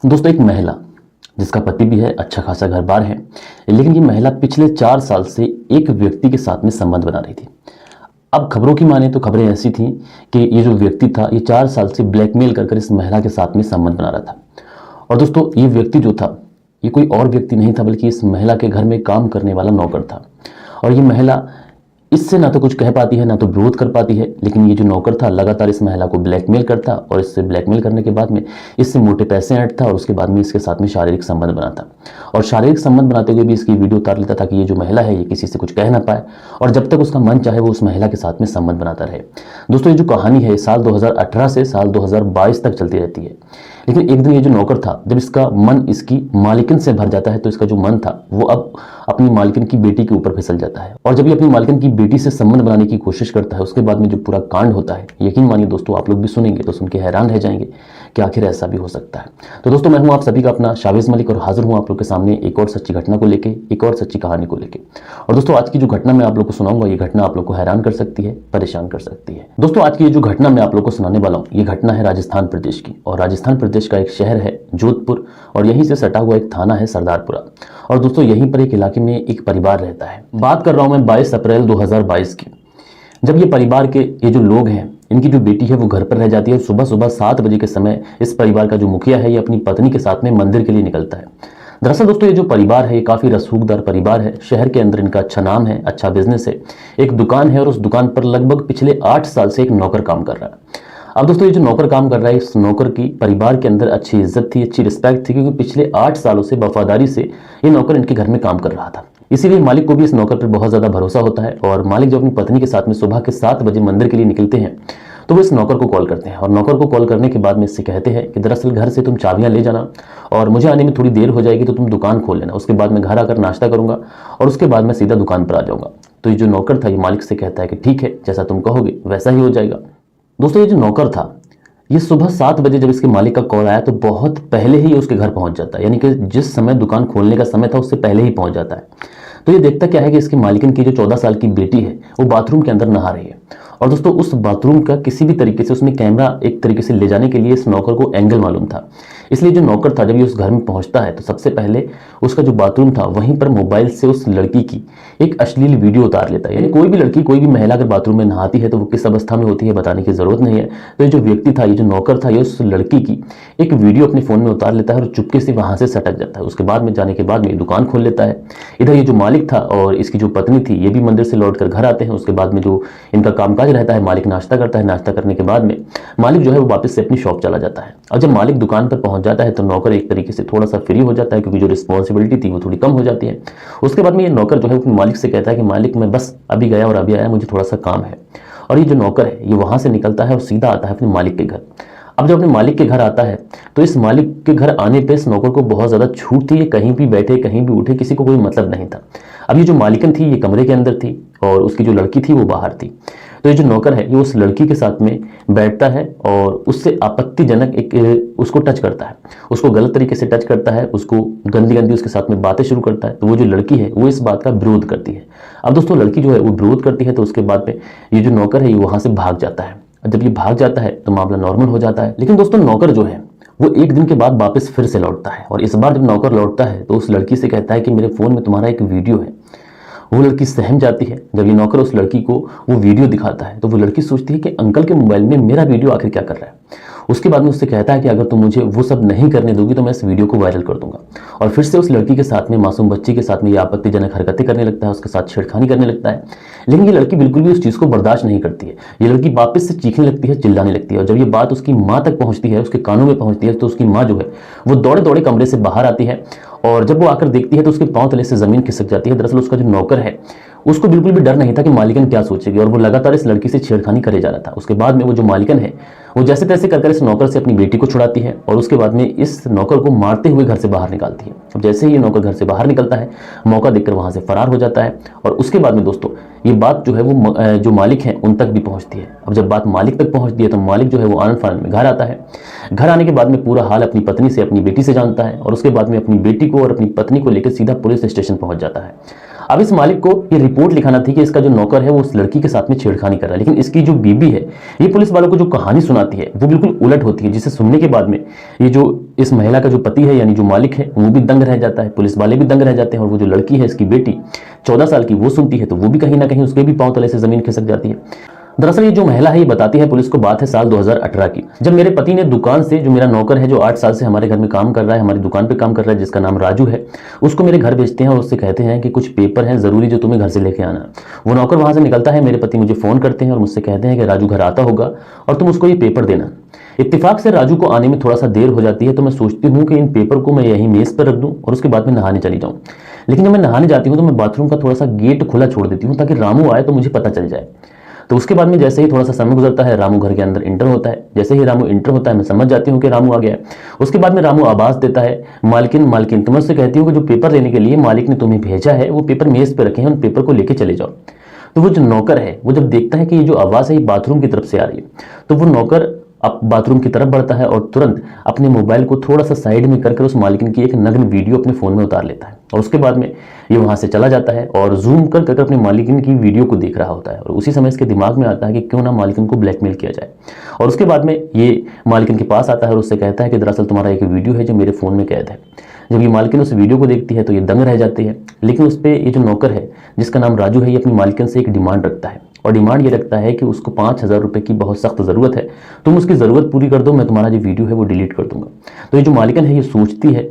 दोस्तों एक महिला जिसका पति भी है, अच्छा खासा घर बार है, लेकिन ये महिला पिछले 4 साल से एक व्यक्ति के साथ में संबंध बना रही थी। अब खबरों की माने तो खबरें ऐसी थी कि ये जो व्यक्ति था ये 4 साल से ब्लैकमेल कर कर इस महिला के साथ में संबंध बना रहा था। और दोस्तों ये व्यक्ति जो था ये कोई और व्यक्ति नहीं था बल्कि इस महिला के घर में काम करने वाला नौकर था। और ये महिला इससे ना तो कुछ कह पाती है ना तो विरोध कर पाती है, लेकिन ये जो नौकर था लगातार इस महिला को ब्लैकमेल करता और इससे ब्लैकमेल करने के बाद में इससे मोटे पैसे ऐंठता और उसके बाद में इसके साथ में शारीरिक संबंध बनाता। और शारीरिक संबंध बनाते हुए भी इसकी वीडियो उतार लेता था कि ये जो महिला है ये किसी से कुछ कह ना पाए और जब तक उसका मन चाहे वो उस महिला के साथ में संबंध बनाता रहे। दोस्तों ये जो कहानी है साल 2018 से साल 2022 तक चलती रहती है। लेकिन एक दिन ये जो नौकर था जब इसका मन इसकी मालिकिन से भर जाता है तो इसका जो मन था वो अब अपनी मालिकिन की बेटी के ऊपर फिसल जाता है। और जब ये अपनी मालिकिन की बेटी से संबंध बनाने की कोशिश करता है उसके बाद में जो पूरा कांड होता है, यकीन मानिए दोस्तों आप लोग भी सुनेंगे तो सुन के हैरान रह जाएंगे कि आखिर ऐसा भी हो सकता है। तो दोस्तों मैं हूं आप सभी का अपना शावेज मलिक और हाजिर हूं आप लोग के सामने एक और सच्ची घटना को लेके, एक और सच्ची कहानी को लेके। और दोस्तों आज की जो घटना मैं आप लोग को सुनाऊंगा ये घटना आप लोग को हैरान कर सकती है, परेशान कर सकती है। दोस्तों आज की ये जो घटना मैं आप लोग को सुनाने वाला हूँ ये घटना है राजस्थान प्रदेश की। और राजस्थान प्रदेश का एक शहर है जोधपुर और यहीं से सटा हुआ एक थाना है सरदारपुरा। और दोस्तों यहीं पर एक इलाके में एक परिवार रहता है। बात कर रहा हूं मैं 22 अप्रैल 2022 की, जब ये परिवार के ये जो लोग हैं इनकी जो बेटी है वो घर पर रह जाती है। सुबह सुबह 7 बजे के समय इस परिवार का जो मुखिया है ये अपनी पत्नी के साथ में मंदिर के लिए निकलता है। दरअसल दोस्तों ये जो परिवार है ये काफी रसूखदार परिवार है। शहर के अंदर इनका अच्छा नाम है, अच्छा बिजनेस है, एक दुकान है और उस दुकान पर लगभग पिछले 8 साल से एक नौकर काम कर रहा है। अब दोस्तों ये जो नौकर काम कर रहा है इस नौकर की परिवार के अंदर अच्छी इज्जत थी, अच्छी रिस्पेक्ट थी, क्योंकि पिछले 8 सालों से वफादारी से ये नौकर इनके घर में काम कर रहा था। इसीलिए मालिक को भी इस नौकर पर बहुत ज्यादा भरोसा होता है। और मालिक जब अपनी पत्नी के साथ में सुबह के 7 बजे मंदिर के लिए निकलते हैं तो वो इस नौकर को कॉल करते हैं और नौकर को कॉल करने के बाद में इससे कहते हैं कि दरअसल घर से तुम चाबियां ले जाना और मुझे आने में थोड़ी देर हो जाएगी तो तुम दुकान खोल लेना, उसके बाद मैं घर आकर नाश्ता करूंगा और उसके बाद मैं सीधा दुकान पर आ जाऊंगा। तो ये जो नौकर था ये मालिक से कहता है कि ठीक है, जैसा तुम कहोगे वैसा ही हो जाएगा। दोस्तों ये जो नौकर था ये सुबह 7 बजे जब इसके मालिक का कॉल आया तो बहुत पहले ही उसके घर पहुंच जाता है, यानी कि जिस समय दुकान खोलने का समय था उससे पहले ही पहुंच जाता है। तो ये देखता क्या है कि इसकी मालिकिन की जो 14 साल की बेटी है वो बाथरूम के अंदर नहा रही है। और दोस्तों उस बाथरूम का किसी भी तरीके से उसमें कैमरा एक तरीके से ले जाने के लिए इस नौकर को एंगल मालूम था। इसलिए जो नौकर था जब ये उस घर में पहुंचता है तो सबसे पहले उसका जो बाथरूम था वहीं पर मोबाइल से उस लड़की की एक अश्लील वीडियो उतार लेता है। यानी कोई भी लड़की, कोई भी महिला अगर बाथरूम में नहाती है तो वो किस अवस्था में होती है बताने की जरूरत नहीं है। तो ये जो व्यक्ति था, ये जो नौकर था, ये उस लड़की की एक वीडियो अपने फोन में उतार लेता है और चुपके से वहां से सटक जाता है। उसके बाद में जाने के बाद में दुकान खोल लेता है। इधर ये जो मालिक था और इसकी जो पत्नी थी ये भी मंदिर से लौट कर घर आते हैं। उसके बाद में जो इनका कामकाज रहता है, मालिक नाश्ता करता है, नाश्ता करने के बाद में मालिक जो है वो वापस से अपनी शॉप चला जाता है। और जब मालिक दुकान पर पहुंच जाता है तो नौकर एक तरीके से थोड़ा सा फ्री हो जाता है, क्योंकि जो रिस्पॉन्सिबिलिटी थी वो थोड़ी कम हो जाती है। उसके बाद में ये नौकर जो है अपने मालिक से कहता है कि मालिक मैं बस अभी गया और अभी आया, मुझे थोड़ा सा काम है। और ये जो नौकर है ये वहां से निकलता है और सीधा आता है अपने मालिक के घर। अब जब अपने मालिक के घर आता है तो इस मालिक के घर आने पे इस नौकर को बहुत ज्यादा छूट थी। ये कहीं भी बैठे, कहीं भी उठे, किसी को कोई मतलब नहीं था। अब ये जो मालिकन थी ये कमरे के अंदर थी और उसकी जो लड़की थी वो बाहर थी। तो ये जो नौकर है ये उस लड़की के साथ में बैठता है और उससे आपत्तिजनक एक उसको टच करता है, उसको गलत तरीके से टच करता है, उसको गंदी गंदी उसके साथ में बातें शुरू करता है। तो वो जो लड़की है वो इस बात का विरोध करती है। अब दोस्तों लड़की जो है वो विरोध करती है तो उसके बाद में ये जो नौकर है ये वहां से भाग जाता है। जब ये भाग जाता है तो मामला नॉर्मल हो जाता है। लेकिन दोस्तों नौकर जो है वो एक दिन के बाद वापस फिर से लौटता है और इस बार जब नौकर लौटता है तो उस लड़की से कहता है कि मेरे फोन में तुम्हारा एक वीडियो है। वो लड़की सहम जाती है। जब ये नौकर उस लड़की को वो वीडियो दिखाता है तो वो लड़की सोचती है कि अंकल के मोबाइल में मेरा वीडियो आखिर क्या कर रहा है। उसके बाद में उससे कहता है कि अगर तुम मुझे वो सब नहीं करने दोगी तो मैं इस वीडियो को वायरल कर दूंगा। और फिर से उस लड़की के साथ में, मासूम बच्ची के साथ में ये आपत्तिजनक हरकतें करने लगता है, उसके साथ छेड़खानी करने लगता है। लेकिन ये लड़की बिल्कुल भी उस चीज़ को बर्दाश्त नहीं करती है। ये लड़की वापस से चीखने लगती है, चिल्लाने लगती है। और जब ये बात उसकी माँ तक पहुंचती है, उसके कानों में पहुंचती है, तो उसकी माँ जो है वो दौड़े दौड़े कमरे से बाहर आती है और जब वो आकर देखती है तो उसके पांव तले से जमीन खिसक जाती है। दरअसल उसका जो नौकर है उसको बिल्कुल भी डर नहीं था कि मालिकन क्या सोचेगी और वो लगातार इस लड़की से छेड़खानी करे जा रहा था। उसके बाद में वो जो मालिकन है वो जैसे तैसे कर इस नौकर से अपनी बेटी को छुड़ाती है और उसके बाद में इस नौकर को मारते हुए घर से बाहर निकालती है। अब जैसे ही ये नौकर घर से बाहर निकलता है मौका देखकर वहां से फरार हो जाता है। और उसके बाद में दोस्तों ये बात जो है वो जो मालिक है उन तक भी पहुंचती है। अब जब बात मालिक तक पहुंचती है तो मालिक जो है वो आनंद फानंद में घर आता है। घर आने के बाद में पूरा हाल अपनी पत्नी से, अपनी बेटी से जानता है और उसके बाद में अपनी बेटी को और अपनी पत्नी को लेकर सीधा पुलिस स्टेशन पहुंच जाता है। अब इस मालिक को ये रिपोर्ट लिखाना थी कि इसका जो नौकर है वो उस लड़की के साथ में छेड़खानी कर रहा है, लेकिन इसकी जो बीबी है ये पुलिस वालों को जो कहानी सुनाती है वो बिल्कुल उलट होती है, जिसे सुनने के बाद में ये जो इस महिला का जो पति है यानी जो मालिक है वो भी दंग रह जाता है, पुलिस वाले भी दंग रह जाते हैं, और वो जो लड़की है इसकी बेटी 14 साल की वो सुनती है तो वो भी कहीं ना कहीं उसके भी पांव तले से जमीन खिसक जाती है। दरअसल ये जो महिला है ये बताती है पुलिस को, बात है साल 2018 की, जब मेरे पति ने दुकान से, जो मेरा नौकर है जो 8 साल से हमारे घर में काम कर रहा है, हमारी दुकान पे काम कर रहा है, जिसका नाम राजू है, उसको मेरे घर भेजते हैं और उससे कहते हैं कि कुछ पेपर हैं जरूरी जो तुम्हें घर से लेके आना। वो नौकर वहां से निकलता है, मेरे पति मुझे फोन करते हैं और मुझसे कहते हैं कि राजू घर आता होगा और तुम उसको ये पेपर देना। इत्तेफाक से राजू को आने में थोड़ा सा देर हो जाती है, तो मैं सोचती हूँ कि इन पेपर को मैं यहीं मेज पर रख दूं और उसके बाद में नहाने चली जाऊं। लेकिन जब मैं नहाने जाती हूँ तो मैं बाथरूम का थोड़ा सा गेट खुला छोड़ देती हूँ ताकि रामू आए तो मुझे पता चल जाए। तो उसके बाद में जैसे ही थोड़ा सा समय गुजरता है, रामू घर के अंदर इंटर होता है। जैसे ही रामू इंटर होता है मैं समझ जाती हूँ कि रामू आ गया है। उसके बाद में रामू आवाज देता है, मालकिन मालकिन। तो मैं उससे कहती हूँ कि जो पेपर लेने के लिए मालिक ने तुम्हें भेजा है वो पेपर मेज पे रखे हैं, उन पेपर को लेके चले जाओ। तो वो जो नौकर है वो जब देखता है कि ये जो आवाज है ये बाथरूम की तरफ से आ रही है, तो वो नौकर अब बाथरूम की तरफ बढ़ता है और तुरंत अपने मोबाइल को थोड़ा सा साइड में करके उस मालिकिन की एक नग्न वीडियो अपने फोन में उतार लेता है, और उसके बाद में ये वहां से चला जाता है और जूम कर कर अपने मालिकिन की वीडियो को देख रहा होता है। और उसी समय इसके दिमाग में आता है कि क्यों ना मालिकिन को ब्लैकमेल किया जाए, और उसके बाद में ये मालिकिन के पास आता है और उससे कहता है कि दरअसल तुम्हारा एक वीडियो है जो मेरे फोन में कैद है। जब ये मालकिन उस वीडियो को देखती है तो ये दंग रह जाती है, लेकिन उस पर ये जो नौकर है जिसका नाम राजू है ये अपनी मालकिन से एक डिमांड रखता है, और डिमांड ये रखता है कि उसको 5,000 रुपये की बहुत सख्त ज़रूरत है, तुम उसकी ज़रूरत पूरी कर दो, मैं तुम्हारा जो वीडियो है वो डिलीट कर दूंगा। तो ये जो मालिकन है ये सोचती है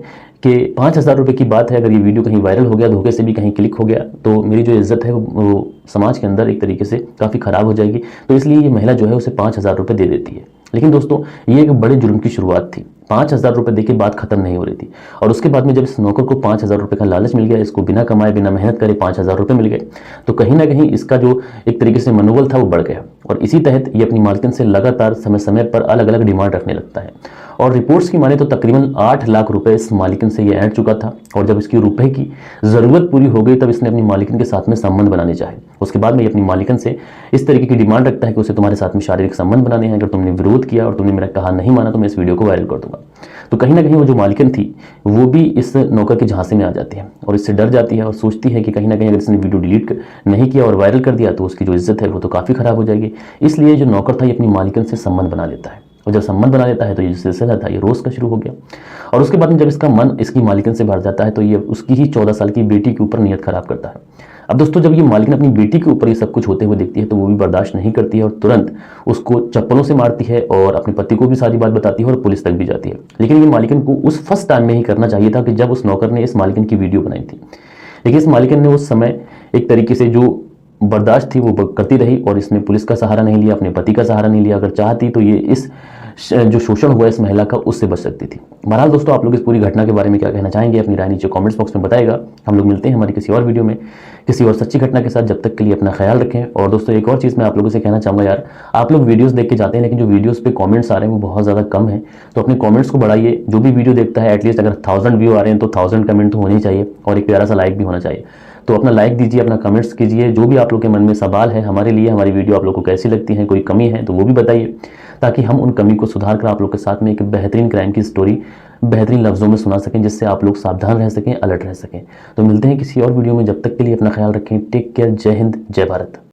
कि 5,000 रुपये की बात है, अगर ये वीडियो कहीं वायरल हो गया, धोखे से भी कहीं क्लिक हो गया, तो मेरी जो इज्जत है वो समाज के अंदर एक तरीके से काफ़ी ख़राब हो जाएगी। तो इसलिए ये महिला जो है उसे 5,000 रुपये दे देती है। लेकिन दोस्तों ये एक बड़े जुर्म की शुरुआत थी। 5,000 रुपये देके बात खत्म नहीं हो रही थी, और उसके बाद में जब इस नौकर को 5,000 रुपये का लालच मिल गया, इसको बिना कमाए बिना मेहनत करे 5,000 रुपये मिल गए, तो कहीं ना कहीं इसका जो एक तरीके से मनोबल था वो बढ़ गया, और इसी तहत ये अपनी मालकिन से लगातार समय समय पर अलग अलग डिमांड रखने लगता है। और रिपोर्ट्स की माने तो तकरीबन 8 लाख रुपए इस मालिकिन से ये ऐंठ चुका था, और जब इसकी रुपए की ज़रूरत पूरी हो गई तब इसने अपनी मालिकिन के साथ में संबंध बनाने चाहे। उसके बाद में ये अपनी मालिकिन से इस तरीके की डिमांड रखता है कि उसे तुम्हारे साथ में शारीरिक संबंध बनाने हैं, अगर तुमने विरोध किया और तुमने मेरा कहा नहीं माना तो मैं इस वीडियो को वायरल कर दूंगा। तो कहीं ना कहीं वो जो मालिकिन थी वो भी इस नौकर के झांसे में आ जाती है और इससे डर जाती है, और सोचती है कि कहीं ना कहीं अगर इसने वीडियो डिलीट नहीं किया और वायरल कर दिया तो उसकी जो इज्जत है वो तो काफ़ी ख़राब हो जाएगी। इसलिए जो नौकर था ये अपनी मालिकिन से संबंध बना लेता है, और जब संबंध बना लेता है तो ये जो सिलसिला था ये रोज़ का शुरू हो गया। और उसके बाद में जब इसका मन इसकी मालिकिन से भर जाता है तो ये उसकी ही 14 साल की बेटी के ऊपर नीयत खराब करता है। अब दोस्तों जब ये मालिकिन अपनी बेटी के ऊपर ये सब कुछ होते हुए देखती है तो वो भी बर्दाश्त नहीं करती है और तुरंत उसको चप्पलों से मारती है और अपने पति को भी सारी बात बताती है और पुलिस तक भी जाती है। लेकिन ये मालिकिन को उस फर्स्ट टाइम में ही करना चाहिए था कि जब उस नौकर ने इस मालिकिन की वीडियो बनाई थी, लेकिन इस मालिकिन ने उस समय एक तरीके से जो बर्दाश्त थी वो करती रही और इसने पुलिस का सहारा नहीं लिया, अपने पति का सहारा नहीं लिया। अगर चाहती तो ये इस जो शोषण हुआ इस महिला का उससे बच सकती थी। बहरहाल दोस्तों आप लोग इस पूरी घटना के बारे में क्या कहना चाहेंगे, अपनी राय नीचे कमेंट्स बॉक्स में बताएगा। हम लोग मिलते हैं हमारी किसी और वीडियो में किसी और सच्ची घटना के साथ। जब तक के लिए अपना ख्याल रखें। और दोस्तों एक और चीज़ मैं आप लोगों से कहना चाहूँगा, यार आप लोग वीडियोस देख के जाते हैं लेकिन जो वीडियोस पे कमेंट्स आ रहे हैं वो बहुत ज़्यादा कम है, तो अपने कमेंट्स को बढ़ाइए। जो भी वीडियो देखता है एटलीस्ट अगर 1000 व्यू आ रहे हैं तो 1000 कमेंट तो होने ही चाहिए और एक प्यारा सा लाइक भी होना चाहिए। तो अपना लाइक दीजिए, अपना कमेंट्स कीजिए, जो भी आप लोग के मन में सवाल है हमारे लिए, हमारी वीडियो आप लोग को कैसी लगती है, कोई कमी है तो वो भी बताइए, ताकि हम उन कमी को सुधार कर आप लोग के साथ में एक बेहतरीन क्राइम की स्टोरी बेहतरीन लफ्ज़ों में सुना सकें, जिससे आप लोग सावधान रह सकें, अलर्ट रह सकें। तो मिलते हैं किसी और वीडियो में, जब तक के लिए अपना ख्याल रखें। टेक केयर, जय हिंद, जय भारत।